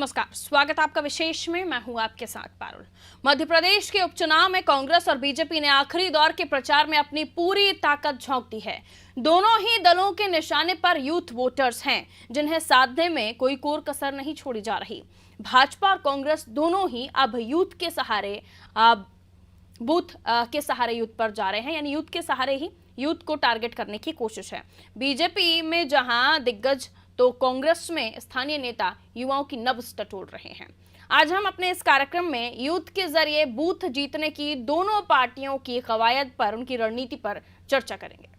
नमस्कार, स्वागत आपका विशेष में। मैं हूं आपके साथ पारुल। मध्य प्रदेश के उपचुनाव में कांग्रेस और बीजेपी ने आखिरी दौर के प्रचार में अपनी पूरी ताकत झोंक दी है। दोनों ही दलों के निशाने पर यूथ वोटर्स हैं, जिन्हें साधने में कोई कोर कसर नहीं छोड़ी जा रही। भाजपा और कांग्रेस दोनों ही अब यूथ के सहारे बूथ के सहारे यूथ पर जा रहे हैं, यानी यूथ के सहारे ही यूथ को टारगेट करने की कोशिश है। बीजेपी में जहां दिग्गज तो कांग्रेस में स्थानीय नेता युवाओं की नब्ज टटोल रहे हैं। आज हम अपने इस कार्यक्रम में यूथ के जरिए बूथ जीतने की दोनों पार्टियों की कवायद पर, उनकी रणनीति पर चर्चा करेंगे।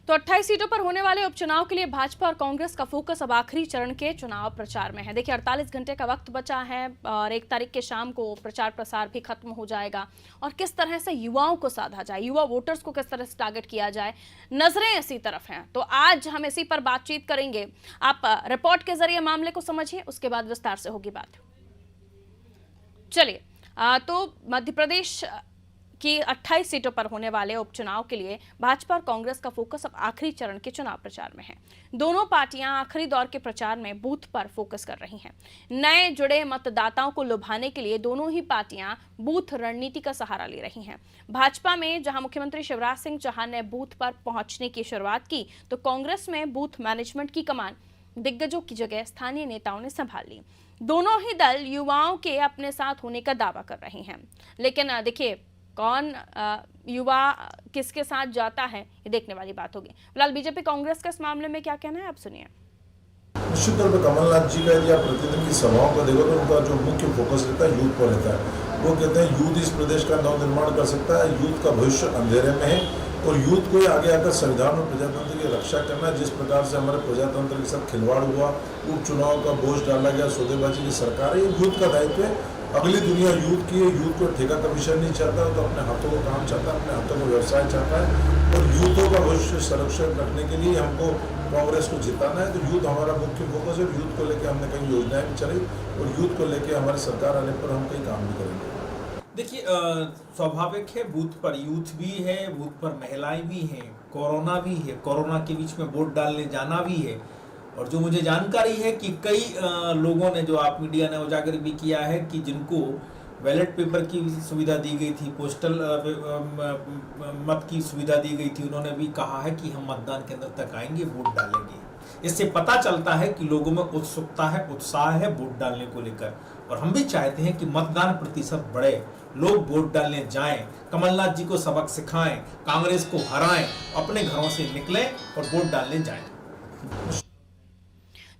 तो 28 सीटों पर होने वाले उपचुनाव के लिए भाजपा और कांग्रेस का फोकस अब आखिरी चरण के चुनाव प्रचार में है। देखिए, 48 घंटे का वक्त बचा है और 1 तारीख के शाम को प्रचार प्रसार भी खत्म हो जाएगा। और किस तरह से युवाओं को साधा जाए, युवा वोटर्स को किस तरह से टारगेट किया जाए, नजरें इसी तरफ हैं। तो आज हम इसी पर बातचीत करेंगे। आप रिपोर्ट के जरिए मामले को समझिए, उसके बाद विस्तार से होगी बात। चलिए, तो मध्य प्रदेश कि 28 सीटों पर होने वाले उपचुनाव के लिए भाजपा और कांग्रेस का फोकस अब आखिरी चरण के चुनाव प्रचार में है। दोनों पार्टियां आखिरी दौर के प्रचार में बूथ पर फोकस कर रही हैं। नए जुड़े मतदाताओं को लुभाने के लिए दोनों ही पार्टियां बूथ रणनीति का सहारा ले रही हैं। भाजपा में जहां मुख्यमंत्री शिवराज सिंह चौहान ने बूथ पर पहुंचने की शुरुआत की, तो कांग्रेस में बूथ मैनेजमेंट की कमान दिग्गजों की जगह स्थानीय नेताओं ने संभाल ली। दोनों ही दल युवाओं के अपने साथ होने का दावा कर रहे हैं, लेकिन देखिए, कौन युवा किसके साथ जाता है, ये देखने वाली बात होगी। फिलहाल बीजेपी कांग्रेस का इस मामले में क्या कहना है, आप सुनिए। निश्चित तौर पर कमलनाथ जी का यदि आप प्रतिदिन की सभाओं को देखो तो उनका जो मुख्य फोकस रहता है यूथ पर रहता है। वो कहते हैं यूथ इस प्रदेश का नवनिर्माण कर सकता है, यूथ का भविष्य अंधेरे में है और यूथ को ही आगे आकर संविधान और प्रजातंत्र की रक्षा करना। जिस प्रकार से हमारे प्रजातंत्र के साथ खिलवाड़ हुआ, उपचुनाव का बोझ डाला गया, सौदेबाजी की सरकार है, ये यूथ का दायित्व है। अगली दुनिया यूथ की है। यूथ को ठेका कमीशन नहीं चाहता, तो अपने हाथों को काम चाहता है, अपने हाथों को व्यवसाय चाहता है और यूथों का भविष्य संरक्षण रखने के लिए हमको कांग्रेस को जिताना है। तो यूथ हमारा मुख्य फोकस है। यूथ को लेकर हमने कई योजनाएं भी चलाई और यूथ को लेकर हमारी सरकार आने पर हम कई काम भी करेंगे। देखिए, स्वाभाविक है, बूथ पर यूथ भी है, बूथ पर महिलाएं भी हैं, कोरोना भी है, कोरोना के बीच में वोट डालने जाना भी है। और जो मुझे जानकारी है कि कई लोगों ने, जो आप मीडिया ने उजागर भी किया है, कि जिनको बैलेट पेपर की सुविधा दी गई थी, पोस्टल मत की सुविधा दी गई थी, उन्होंने भी कहा है कि हम मतदान केंद्र तक आएंगे, वोट डालेंगे। इससे पता चलता है कि लोगों में उत्सुकता है, उत्साह है वोट डालने को लेकर। और हम भी चाहते हैं कि मतदान प्रतिशत बढ़े, लोग वोट डालने जाएं, कमलनाथ जी को सबक सिखाएं, कांग्रेस को हराएं, अपने घरों से निकलें और वोट डालने जाएं।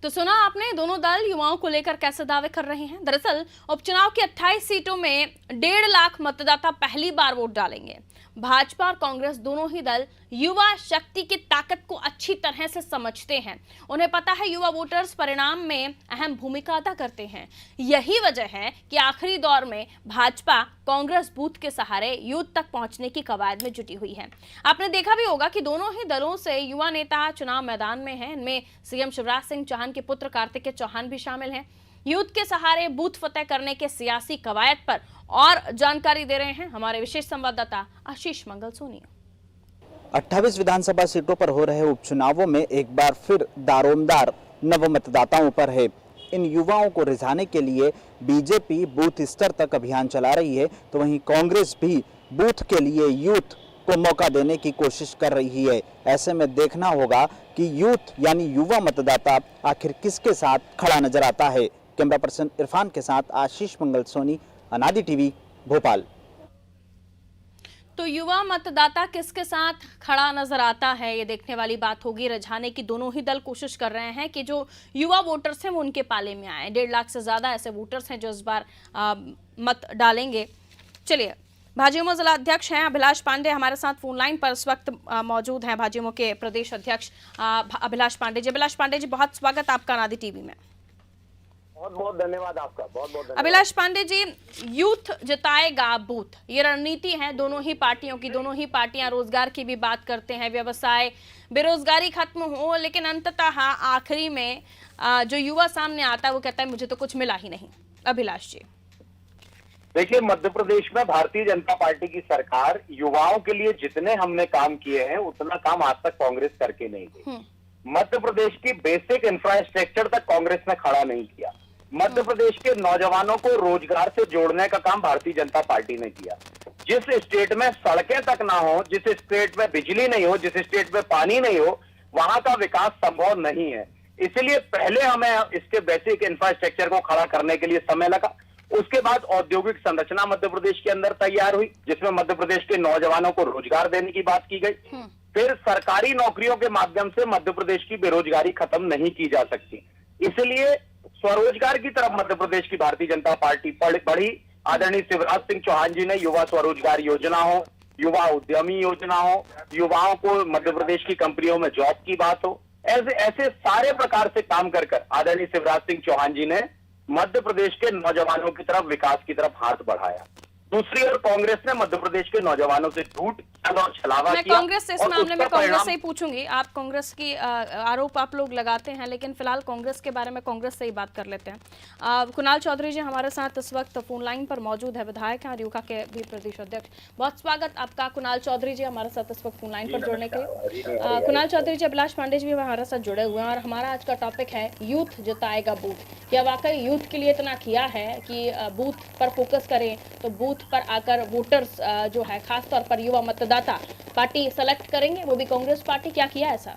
तो सुना आपने, दोनों दल युवाओं को लेकर कैसे दावे कर रहे हैं। दरअसल उपचुनाव की 28 सीटों में 1.5 लाख मतदाता पहली बार वोट डालेंगे। भाजपा और कांग्रेस दोनों ही दल युवा शक्ति की ताकत को अच्छी तरह से समझते हैं। उन्हें पता है युवा वोटर्स परिणाम में अहम भूमिका अदा करते हैं। यही वजह है कि आखिरी दौर में भाजपा कांग्रेस बूथ के सहारे यूथ तक पहुंचने की कवायद में जुटी हुई है। आपने देखा भी होगा कि दोनों ही दलों से युवा नेता चुनाव मैदान में हैं। इनमें सीएम शिवराज सिंह चौहान के पुत्र कार्तिकेय चौहान भी शामिल हैं। यूथ के सहारे बूथ फतेह करने के सियासी कवायद पर और जानकारी दे रहे हैं हमारे विशेष संवाददाता आशीष मंगल सोनिया। 28 विधानसभा सीटों पर हो रहे उपचुनावों में एक बार फिर दारोमदार नव मतदाताओं पर है। इन युवाओं को रिझाने के लिए बीजेपी बूथ स्तर तक अभियान चला रही है, तो वहीं कांग्रेस भी बूथ के लिए यूथ को मौका देने की कोशिश कर रही है। ऐसे में देखना होगा कि यूथ यानी युवा मतदाता आखिर किसके साथ खड़ा नजर आता है। कैमरा पर्सन इरफान के साथ आशीष मंगल सोनी, अनादि टीवी, भोपाल। तो युवा मतदाता किसके साथ खड़ा नजर आता है, ये देखने वाली बात होगी। रिझाने की दोनों ही दल कोशिश कर रहे हैं कि जो युवा वोटर्स हैं वो उनके पाले में आए। 1.5 लाख से ज्यादा ऐसे वोटर्स हैं जो इस बार मत डालेंगे। चलिए, भाजयुमो जिला अध्यक्ष हैं अभिलाष पांडे हमारे साथ फोन लाइन पर इस वक्त मौजूद हैं। भाजयुमो के प्रदेश अध्यक्ष अभिलाष पांडे जी। अभिलाष पांडे जी, बहुत स्वागत आपका अनादि टीवी में। बहुत बहुत धन्यवाद आपका, बहुत बहुत धन्यवाद। अभिलाष पांडे जी, यूथ जिताएगा बूथ, ये रणनीति है दोनों ही पार्टियों की। दोनों ही पार्टियां रोजगार की भी बात करते हैं, व्यवसाय बेरोजगारी खत्म हो, लेकिन अंततः आखिरी में जो युवा सामने आता है वो कहता है मुझे तो कुछ मिला ही नहीं। अभिलाष जी। देखिए, मध्य प्रदेश में भारतीय जनता पार्टी की सरकार युवाओं के लिए जितने हमने काम किए हैं उतना काम आज तक कांग्रेस करके नहीं गई। मध्य प्रदेश की बेसिक इंफ्रास्ट्रक्चर तक कांग्रेस ने खड़ा नहीं किया। मध्य प्रदेश के नौजवानों को रोजगार से जोड़ने का काम भारतीय जनता पार्टी ने किया। जिस स्टेट में सड़कें तक ना हो, जिस स्टेट में बिजली नहीं हो, जिस स्टेट में पानी नहीं हो, वहां का विकास संभव नहीं है। इसलिए पहले हमें इसके बेसिक इंफ्रास्ट्रक्चर को खड़ा करने के लिए समय लगा। उसके बाद औद्योगिक संरचना मध्य प्रदेश के अंदर तैयार हुई, जिसमें मध्य प्रदेश के नौजवानों को रोजगार देने की बात की गई। फिर सरकारी नौकरियों के माध्यम से मध्य प्रदेश की बेरोजगारी खत्म नहीं की जा सकती, इसलिए स्वरोजगार की तरफ मध्य प्रदेश की भारतीय जनता पार्टी बढ़ी। आदरणीय शिवराज सिंह चौहान जी ने युवा स्वरोजगार योजना हो, युवा उद्यमी योजना हो, युवाओं को मध्य प्रदेश की कंपनियों में जॉब की बात हो, ऐसे ऐसे सारे प्रकार से काम कर आदरणीय शिवराज सिंह चौहान जी ने मध्य प्रदेश के नौजवानों की तरफ, विकास की तरफ हाथ बढ़ाया। दूसरी ओर कांग्रेस ने मध्य प्रदेश के नौजवानों से झूठ और छलावा मैं किया। कांग्रेस से इस मामले में कांग्रेस से ही पूछूंगी। आप कांग्रेस की आरोप आप लोग लगाते हैं, लेकिन फिलहाल कांग्रेस के बारे में कांग्रेस से ही बात कर लेते हैं। कुणाल चौधरी जी हमारे साथ इस वक्त फोन लाइन पर मौजूद है, विधायक हैं और यूका के भी प्रदेश अध्यक्ष। बहुत स्वागत आपका कुणाल चौधरी जी हमारे साथ इस वक्त फोन लाइन पर जुड़ने के लिए। कुणाल चौधरी जी, अभिलाष पांडे जी भी हमारे साथ जुड़े हुए हैं और हमारा आज का टॉपिक है यूथ जिताएगा बूथ। क्या वाकई यूथ के लिए इतना किया है कि बूथ पर फोकस करें, तो बूथ पर आकर वोटर्स जो है खासतौर पर युवा मतदाता पार्टी सेलेक्ट करेंगे, वो भी कांग्रेस पार्टी? क्या किया ऐसा?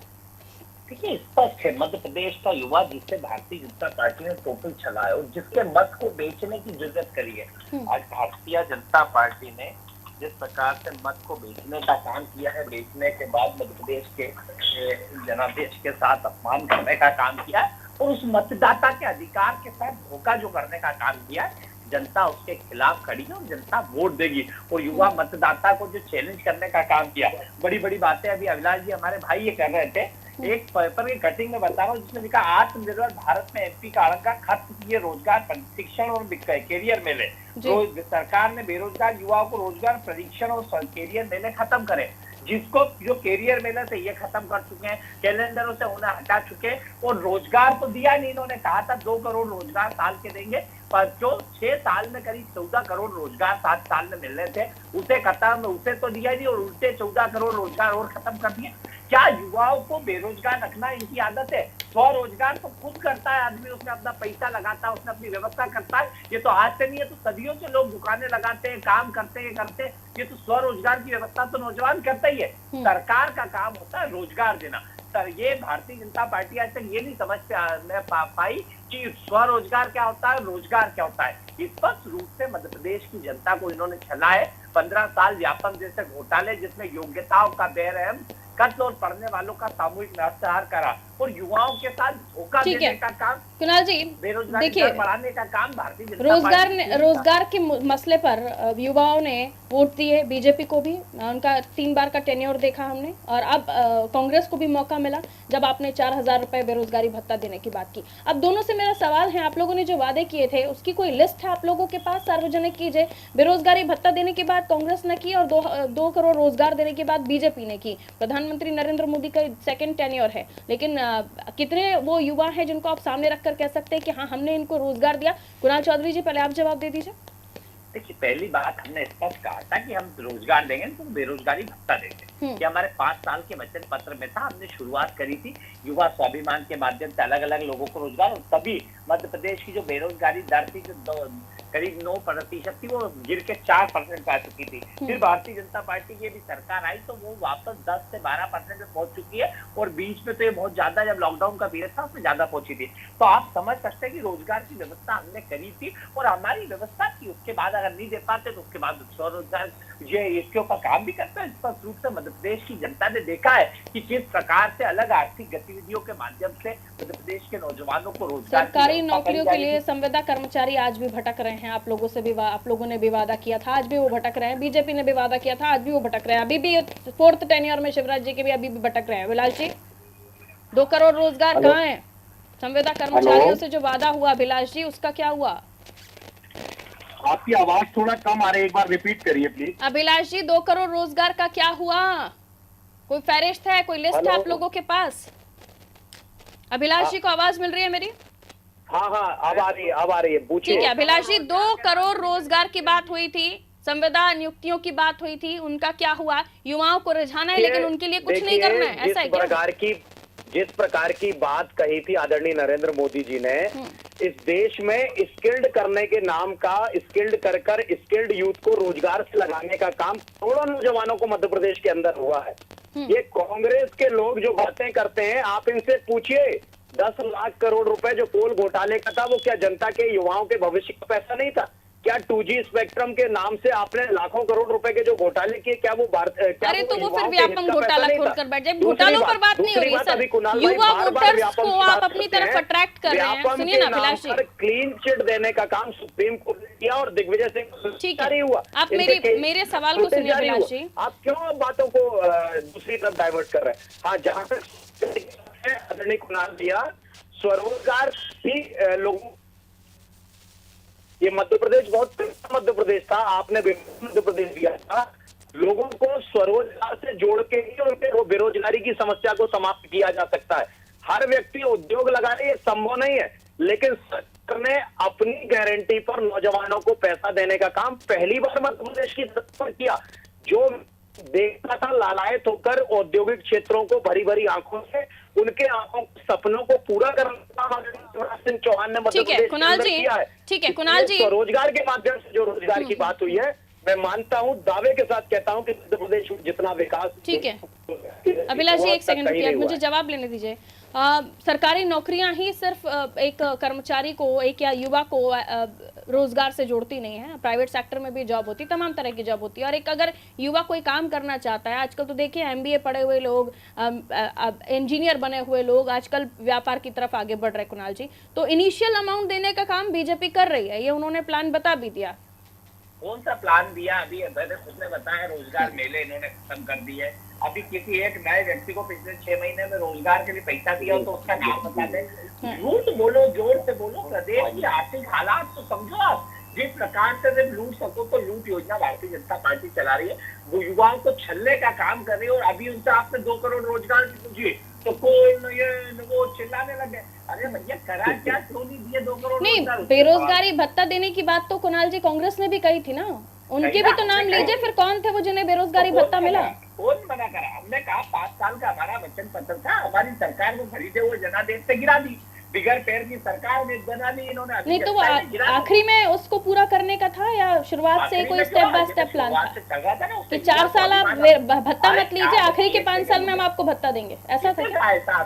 देखिए, स्पष्ट है मध्य प्रदेश का युवा जिससे भारतीय जनता पार्टी ने टोटल चलाया और जिसके मत को बेचने की जरूरत करी है। आज भारतीय जनता पार्टी ने जिस प्रकार से मत को बेचने का काम किया है, बेचने के बाद मध्य प्रदेश के जनादेश के साथ अपमान करने का काम किया है और उस मतदाता के अधिकार के साथ धोखा जो करने का काम किया है, जनता उसके खिलाफ खड़ी है और जनता वोट देगी। और युवा मतदाता को जो चैलेंज करने का काम किया, बड़ी बड़ी बातें अभी अभिलाष जी हमारे भाई ये कर रहे थे। एक पेपर की कटिंग में बता रहा हूँ जिसमें लिखा आत्मनिर्भर भारत में एमपी का आड़ंगा खत्म किए रोजगार प्रशिक्षण और कैरियर मेले। तो सरकार ने बेरोजगार युवाओं को रोजगार प्रशिक्षण और कैरियर मेले खत्म करे, जिसको जो कैरियर मेले से ये खत्म कर चुके हैं, कैलेंडरों से उन्हें हटा चुके और रोजगार तो दिया नहीं। इन्होंने कहा था 2 करोड़ रोजगार साल के देंगे, पर जो 6 साल में करीब 14 करोड़ रोजगार 7 साल में मिलने थे उसे खत्म, उसे तो दिया नहीं और उल्टे 14 करोड़ रोजगार और खत्म कर दिए। क्या युवाओं को बेरोजगार रखना इनकी आदत है? स्वरोजगार तो खुद करता है आदमी, उसमें अपना पैसा लगाता है, उसने अपनी व्यवस्था करता है। ये तो आज से नहीं है, तो सदियों से लोग दुकानें लगाते हैं, काम करते हैं। ये तो स्वरोजगार की व्यवस्था तो नौजवान करता ही है। सरकार का काम होता है रोजगार देना। सर, ये भारतीय जनता पार्टी आज तक ये नहीं समझ पाई कि स्वरोजगार क्या होता है, रोजगार क्या होता है। स्पष्ट रूप से मध्य प्रदेश की जनता को इन्होंने छला है। 15 साल व्यापक जैसे घोटाले जिसमें योग्यताओं का बेरहम कत्ल और पढ़ने वालों का सामूहिक नरसंहार करा और युवाओं के साथ धोखा देने का काम, कुणाल जी बेरोजगारी बढ़ाने का काम भारतीय जनता रोजगार के मसले पर युवाओं ने वोट दिए बीजेपी को भी। उनका 3 बार का टेन्योर देखा हमने और अब कांग्रेस को भी मौका मिला जब आपने 4000 रुपए बेरोजगारी भत्ता देने की बात की। अब दोनों से मेरा सवाल है, आप लोगों ने जो वादे किए थे उसकी कोई लिस्ट है आप लोगों के पास? सार्वजनिक कीजिए। बेरोजगारी भत्ता देने के बाद कांग्रेस ने की और 2 करोड़ रोजगार देने के बाद बीजेपी ने की। प्रधानमंत्री नरेंद्र मोदी का 2nd टेन्योर है, लेकिन कितने वो युवा हैं जिनको आप सामने रखकर कह सकते हैं कि हाँ हमने इनको रोजगार दिया? कुणाल चौधरी जी पहले आप जवाब दे दीजिए। देखिए, पहली बात हमने स्पष्ट कहा था कि हम रोजगार देंगे तो बेरोजगारी भत्ता देंगे। ये हमारे 5 साल के वचन पत्र में था। हमने शुरुआत करी थी युवा स्वाभिमान के माध्यम से अलग अलग लोगों को रोजगार, और तभी मध्य प्रदेश की जो बेरोजगारी दर थी जो करीब 9% थी वो गिर के 4% आ चुकी थी। फिर भारतीय जनता पार्टी की भी सरकार आई तो वो वापस 10 से 12% में पहुंच चुकी है और बीच में तो ये बहुत ज्यादा, जब लॉकडाउन का पीरियड था उसमें ज्यादा पहुंची थी। तो आप समझ सकते हैं कि रोजगार की व्यवस्था हमने करी थी और हमारी व्यवस्था की। उसके बाद अगर नहीं दे पाते तो उसके बाद स्वरोजगार ये इसके ऊपर काम भी करते हैं। स्पष्ट रूप से मध्य प्रदेश की जनता ने देखा है कि किस प्रकार से अलग आर्थिक गतिविधियों के माध्यम से मध्य प्रदेश के नौजवानों को रोजगार, सरकारी नौकरियों के लिए संविदा कर्मचारी आज भी भटक रहे हैं। आप लोगों से भी आप लोगों ने भी वादा किया था, आज भी वो भटक रहे हैं। बीजेपी ने भी वादा किया था, आज भी वो भटक रहे हैं। अभी भी 4th टेन्योर में शिवराज जी के भी अभी भी भटक रहे हैं। अभिलाष जी, 2 करोड़ रोजगार कहाँ है? संविदा कर्मचारियों से जो वादा हुआ अभिलाष जी, उसका क्या हुआ? आपकी आवाज थोड़ा कम आ रही है, एक बार रिपीट करिए प्लीज। अभिलाष जी, 2 करोड़ रोजगार का क्या हुआ? कोई फहरिस्त है, कोई लिस्ट है आप लोगों के पास? अभिलाष जी को आवाज मिल रही है मेरी? हाँ हाँ, अब आ रही है, पूछिए। ठीक है अभिलाष जी, 2 करोड़ रोजगार की बात हुई थी, संविदा नियुक्तियों की बात हुई थी, उनका क्या हुआ? युवाओं को रिझाना है लेकिन उनके लिए कुछ नहीं करना है, ऐसा है क्या? जिस प्रकार की बात कही थी आदरणीय नरेंद्र मोदी जी ने, इस देश में स्किल्ड करने के नाम का, स्किल्ड कर स्किल्ड यूथ को रोजगार से लगाने का काम करोड़ों नौजवानों को मध्य प्रदेश के अंदर हुआ है। ये कांग्रेस के लोग जो बातें करते हैं, आप इनसे पूछिए, 10 लाख करोड़ रुपए जो कोल घोटाले का था, वो क्या जनता के युवाओं के भविष्य का पैसा नहीं था? क्या 2G स्पेक्ट्रम के नाम से आपने लाखों करोड़ रुपए के जो घोटाले किए, क्या वो अरे तो वो फिर व्यापम घोटाला खोलकर बैठ जाए। घोटालों पर बात नहीं हो रही सर, युवा वोटर्स को आप अपनी तरफ अट्रैक्ट कर रहे हैं। सुनिए ना अभिलाष जी, क्लीन चिट देने का काम सुप्रीम कोर्ट ने किया और दिग्विजय सिंह ठीक है, हुआ। आप मेरे सवाल को सुनिए अभिलाष जी। आप क्यों बातों को दूसरी तरफ डाइवर्ट कर रहे हैं? हाँ, जहां तक आदरणीय कुणाल भैया, स्वरोजगार भी लोगों, ये मध्य प्रदेश बहुत मध्य प्रदेश था, आपने मध्य प्रदेश दिया था, लोगों को स्वरोजगार से जोड़ के ही उनके बेरोजगारी की समस्या को समाप्त किया जा सकता है। हर व्यक्ति उद्योग लगाने ये संभव नहीं है, लेकिन सरकार ने अपनी गारंटी पर नौजवानों को पैसा देने का काम पहली बार मध्य प्रदेश की धरती पर किया। जो देखता था लालायत होकर औद्योगिक क्षेत्रों को भरी भरी आंखों से, उनके आंखों सपनों को पूरा करने का शिवराज सिंह चौहान ने मध्य प्रदेश के अंदर किया है। ठीक है कुणाल जी, रोजगार के माध्यम से जो रोजगार की बात हुई है, मैं मानता हूं, दावे के साथ कहता हूं कि मध्य प्रदेश में जितना विकास, ठीक है अभिलाष जी, एक सेकंड रुकिए, मुझे जवाब लेने दीजिए। सरकारी नौकरियां ही सिर्फ एक कर्मचारी को, एक या युवा को रोजगार से जोड़ती नहीं है, प्राइवेट सेक्टर में भी जॉब होती है, तमाम तरह की जॉब होती है। और एक अगर युवा कोई काम करना चाहता है, आजकल तो देखिए MBA पढ़े हुए लोग, इंजीनियर बने हुए लोग आजकल व्यापार की तरफ आगे बढ़ रहे। कुणाल जी, तो इनिशियल अमाउंट देने का काम बीजेपी कर रही है, ये उन्होंने प्लान बता भी दिया। कौन सा प्लान दिया? अभी मैंने खुद ने बताया, रोजगार मेले इन्होंने खत्म कर दिए। अभी किसी एक नए व्यक्ति को पिछले 6 महीने में रोजगार के लिए पैसा दिया तो उसका नाम बता दे। झूठ बोलो, जोर से बोलो, प्रदेश की आर्थिक हालात तो समझो आप। जिस प्रकार से सिर्फ लूट सको तो लूट योजना भारतीय जनता पार्टी चला रही है, वो युवाओं को छलने का काम कर रही है। और अभी उनसे आपने 2 करोड़ रोजगार की पूछिए तो कोई ये वो चिल्लाने लगे, अरे भैया करा क्या, क्यों नहीं दिए 2 करोड़? नहीं, बेरोजगारी भत्ता देने की बात तो कुणाल जी कांग्रेस ने भी कही थी ना, उनके भी तो नाम लीजिए, फिर कौन थे वो जिन्हें बेरोजगारी भत्ता मिला? कौन मना करा? हमने कहा 5 साल का हमारा वचन पत्र था, हमारी सरकार को खरीदे हुए जनादेश से गिरा दी, बिगर पैर की सरकार ने बना दी इन्होंने। नहीं तो वो आखिरी में उसको पूरा करने का था या शुरुआत से कोई स्टेप बाय स्टेप प्लान था कि 4 साल आप भत्ता मत लीजिए, आखिरी के 5 साल में हम आपको भत्ता देंगे, ऐसा था क्या? ऐसा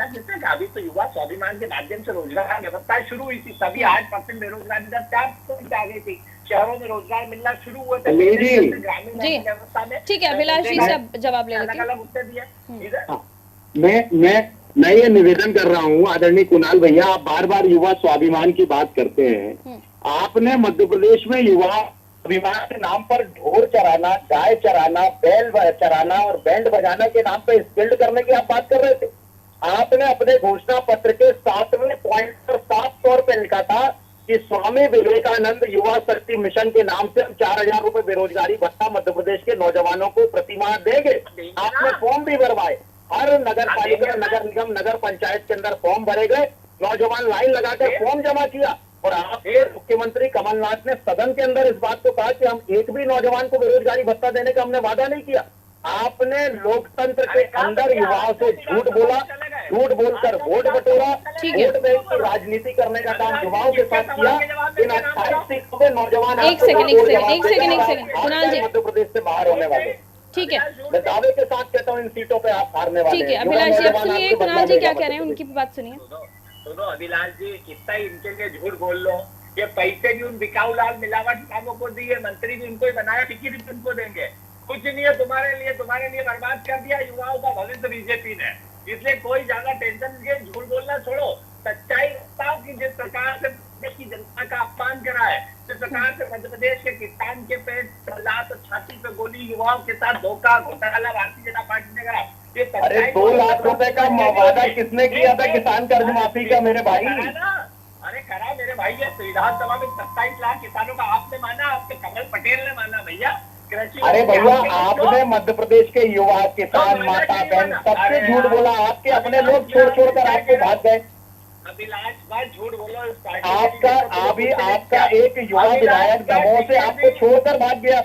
किसने कहा? अभी तो युवा स्वाभिमान के माध्यम से रोजगार व्यवस्था शुरू हुई थी, तभी 8% बेरोजगारी दर 4% आ गई थी, शहरों में रोजगार मिलना शुरू हुआ था ग्रामीण व्यवस्था में। ठीक है अभिलाष जी से जवाब ले लेते हैं। अलग उत्तर दिया। मैं ये निवेदन कर रहा हूँ आदरणीय कुणाल भैया, आप बार बार युवा स्वाभिमान की बात करते हैं। आपने मध्य प्रदेश में युवा स्वाभिमान के नाम पर ढोर चराना, गाय चराना, बैल चराना और बैंड बजाने के नाम पर स्किल्ड करने की आप बात कर रहे थे। आपने अपने घोषणा पत्र के 7वें पॉइंट पर साफ तौर पर लिखा था कि स्वामी विवेकानंद युवा शक्ति मिशन के नाम से हम 4000 रुपए बेरोजगारी भत्ता मध्य प्रदेश के नौजवानों को प्रतिमाह देंगे। आपने फॉर्म भी भरवाए, हर नगर पालिका, नगर निगम, नगर पंचायत के अंदर फॉर्म भरे गए, नौजवान लाइन लगाकर फॉर्म जमा किया। और आपके मुख्यमंत्री कमलनाथ ने सदन के अंदर इस बात को कहा कि हम एक भी नौजवान को बेरोजगारी भत्ता देने का हमने वादा नहीं किया। आपने लोकतंत्र के अंदर युवाओं से झूठ बोला, झूठ बोलकर वोट बटोरा, वोट बैंक की राजनीति करने का काम युवाओं के साथ किया। इन 28 सीटों पे नौजवान एक सेकंड कुणाल जी, मध्य प्रदेश से बाहर होने वाले, ठीक है, मैं दावे के साथ कहता हूँ इन सीटों पे आप हारने वाले। ठीक है अभिलाष जी, अब सुनिए कुणाल जी क्या कह रहे हैं, उनकी भी बात सुनिए। सुनो अभिलाष जी, कितना ही इनके लिए झूठ बोल लो, ये पैसे भी उन बिकाऊ लाल मिलावट कामों को दिए, मंत्री भी उनको ही बनाया, टिकट भी उनको देंगे। कुछ नहीं है तुम्हारे लिए बर्बाद कर दिया युवाओं का भविष्य बीजेपी ने, इसलिए कोई ज्यादा टेंशन के झूठ बोलना छोड़ो, सच्चाई बताओ कि जिस प्रकार से देश की जनता का अपमान करा है, जिस प्रकार से मध्य प्रदेश के किसान के पेट लात और छाती पे गोली, युवाओं के साथ धोखा घोटाला भारतीय जनता पार्टी ने करा। अरे 2 लाख रुपए का वादा किसने किया था किसान कर्ज माफी का मेरे भाई? अरे करा मेरे भाई, ये विधानसभा में 27 लाख किसानों का आपने माना, आपके कमल पटेल ने माना भैया, अरे भैया, आपने मध्य प्रदेश के युवा, किसान, माता बहन सबसे झूठ बोला। आपके अपने लोग छोड़ छोड़ कर आपको भाग गए। अभिलाष भाई झूठ बोलो। आपका एक युवा विधायक दमोह से आपको छोड़कर भाग गया।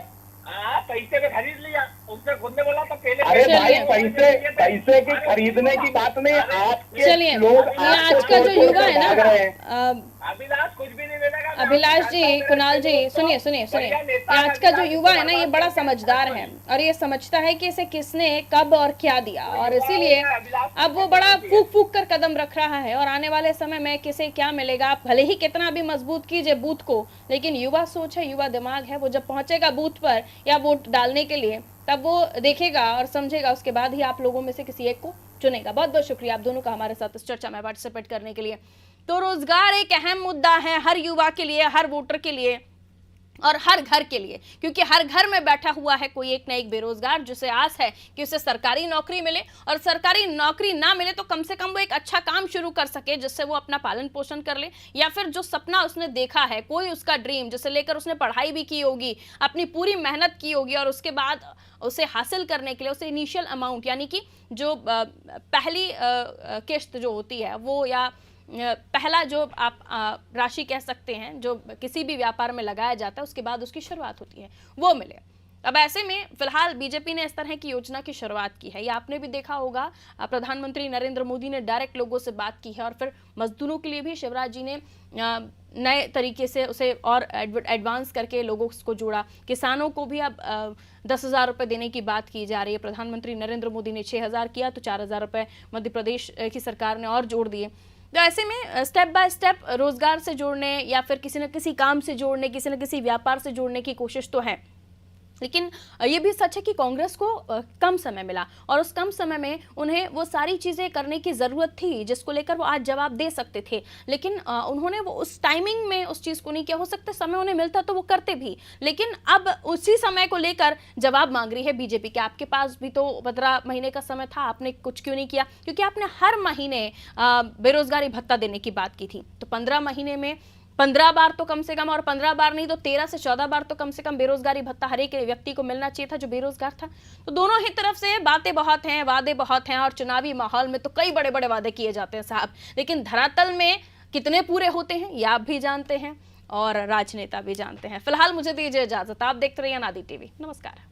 पैसे में खरीद लिया, उसने खुद ने बोला था पहले। अरे भाई, पैसे की खरीदने की बात नहीं, आपके चलिए, लोग ये आज का जो युवा है ना, अभिलाष कुछ भी नहीं मिलेगा। अभिलाष जी, कुणाल जी, सुनिए, आज का जो युवा है ना, ये बड़ा समझदार है और ये समझता है कि इसे किसने कब और क्या दिया, और इसीलिए अब वो बड़ा फूक फूक कर कदम रख रहा है। और आने वाले समय में किसे क्या मिलेगा, आप भले ही कितना भी मजबूत कीजिए बूथ को, लेकिन युवा सोच है, युवा दिमाग है, वो जब पहुंचेगा बूथ पर या वोट डालने के लिए, तब वो देखेगा और समझेगा, उसके बाद ही आप लोगों में से किसी एक को चुनेगा। बहुत बहुत शुक्रिया आप दोनों का हमारे साथ इस चर्चा में पार्टिसिपेट करने के लिए। तो रोजगार एक अहम मुद्दा है हर युवा के लिए, हर वोटर के लिए और हर घर के लिए, क्योंकि हर घर में बैठा हुआ है कोई एक ना एक बेरोजगार, जिसे आस है कि उसे सरकारी नौकरी मिले, और सरकारी नौकरी ना मिले तो कम से कम वो एक अच्छा काम शुरू कर सके जिससे वो अपना पालन पोषण कर ले, या फिर जो सपना उसने देखा है, कोई उसका ड्रीम जिसे लेकर उसने पढ़ाई भी की होगी, अपनी पूरी मेहनत की होगी, और उसके बाद उसे हासिल करने के लिए उसे इनिशियल अमाउंट, यानी कि जो पहली किस्त जो होती है वो, या पहला जो आप राशि कह सकते हैं, जो किसी भी व्यापार में लगाया जाता है, उसके बाद उसकी शुरुआत होती है, वो मिले। अब ऐसे में फिलहाल बीजेपी ने इस तरह की योजना की शुरुआत की है। ये आपने भी देखा होगा, प्रधानमंत्री नरेंद्र मोदी ने डायरेक्ट लोगों से बात की है, और फिर मजदूरों के लिए भी शिवराज जी ने नए तरीके से उसे और एडवांस करके लोगों को जोड़ा। किसानों को भी अब 10,000 रुपये देने की बात की जा रही है। प्रधानमंत्री नरेंद्र मोदी ने 6,000 किया, तो 4,000 रुपये मध्य प्रदेश की सरकार ने और जोड़ दिए। तो ऐसे में स्टेप बाय स्टेप रोजगार से जोड़ने या फिर किसी न किसी काम से जोड़ने, किसी न किसी व्यापार से जोड़ने की कोशिश तो है, लेकिन ये भी सच है कि कांग्रेस को कम समय मिला, और उस कम समय में उन्हें वो सारी चीज़ें करने की ज़रूरत थी जिसको लेकर वो आज जवाब दे सकते थे, लेकिन उन्होंने वो उस टाइमिंग में उस चीज़ को नहीं किया। हो सकता है समय उन्हें मिलता तो वो करते भी, लेकिन अब उसी समय को लेकर जवाब मांग रही है बीजेपी के। आपके पास भी तो 15 महीने का समय था, आपने कुछ क्यों नहीं किया? क्योंकि आपने हर महीने बेरोजगारी भत्ता देने की बात की थी, तो 15 महीने में 15 बार तो कम से कम, और 15 बार नहीं तो 13 से 14 बार तो कम से कम बेरोजगारी भत्ता हर एक व्यक्ति को मिलना चाहिए था जो बेरोजगार था। तो दोनों ही तरफ से बातें बहुत हैं, वादे बहुत हैं, और चुनावी माहौल में तो कई बड़े बड़े वादे किए जाते हैं साहब, लेकिन धरातल में कितने पूरे होते हैं ये आप भी जानते हैं और राजनेता भी जानते हैं। फिलहाल मुझे दीजिए इजाजत, आप देखते रहिए अनादि टीवी। नमस्कार।